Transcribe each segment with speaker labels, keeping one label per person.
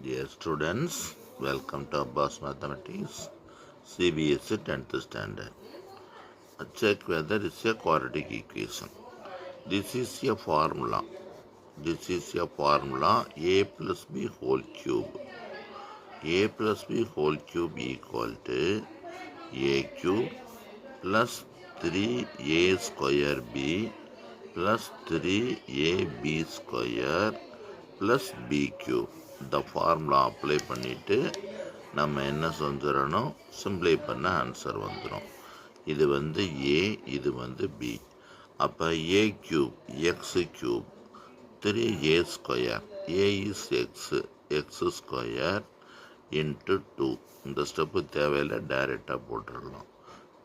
Speaker 1: Dear students, welcome to Abbas Mathematics, CBSE 10th standard. Check whether it's a quadratic equation. This is a formula. A plus B whole cube. A plus B whole cube equal to A cube plus 3A square B plus 3AB square plus B cube. இந்த formula apply பண்ணிவிட்டு நம்ம என்ன செஞ்சிடணும், சிம்ப்ளை பண்ண answer வந்துடும். இது வந்து ஏ, இது வந்து பி. அப்போ a cube x cube 3A square, a is x square into 2. இந்த ஸ்டெப்பு தேவையில்லை, டைரெக்டாக போட்டுடலாம்.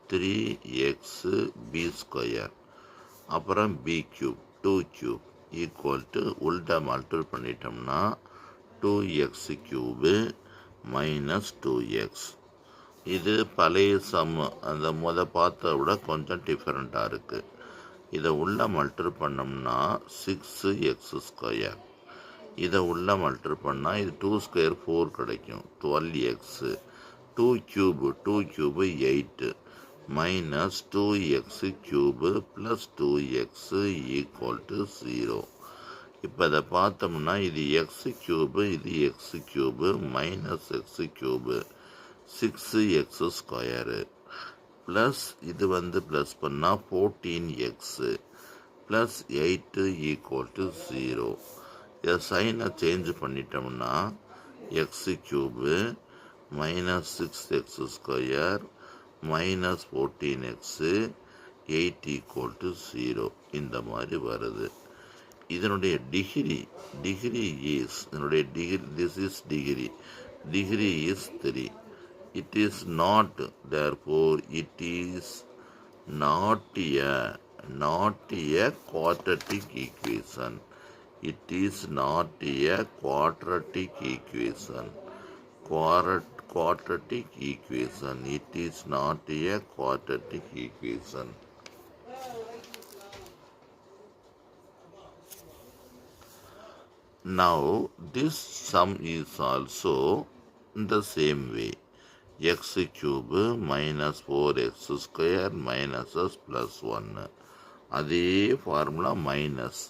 Speaker 1: 3x பி ஸ்கொயர், அப்புறம் b cube 2 cube equal to உல்டா மல்டிபிள் பண்ணிட்டோம்னா 2x கியூபு மைனஸ் 2x. இது பழைய சம், அந்த பார்த்ததை விட கொஞ்சம் டிஃப்ரெண்ட்டாக இருக்குது. இதை உள்ள மல்டிபிள் பண்ணோம்னா 6x ஸ்கொயர். இதை உள்ள மல்டிபிள் பண்ணால் இது 2 ஸ்கொயர் 4 கிடைக்கும், 12x. 2 cube 8 minus 2x cube plus 2x equal to 0. இப்போ இதை பார்த்தோம்னா இது எக்ஸ் கியூபு, இது X cube minus X cube 6x square plus இது வந்து ப்ளஸ் பண்ணால் 14x ப்ளஸ் 8 ஈக்குவல் டு 0. இதை சைனை சேஞ்ச் பண்ணிட்டோம்னா X cube minus 6x square minus 14x 8 equal to 0 இந்த மாதிரி வருது. இதனுடைய டிகிரி இஸ், இதனுடைய degree, this is degree is 3. It is not, therefore it is not a quadratic equation. It is not a quadratic equation. Quadratic equation. It is not a quadratic equation. Now this sum is also in the same way. X cube minus 4x square minus s plus 1. அதே formula minus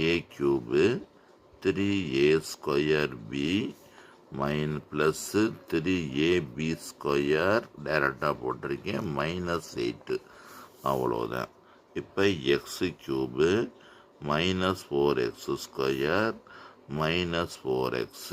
Speaker 1: a cube 3a square b plus 3ab square டைரெக்டாக போட்டிருக்கேன் minus 8. அவ்வளோதான். இப்போ X cube minus 4x square minus 4x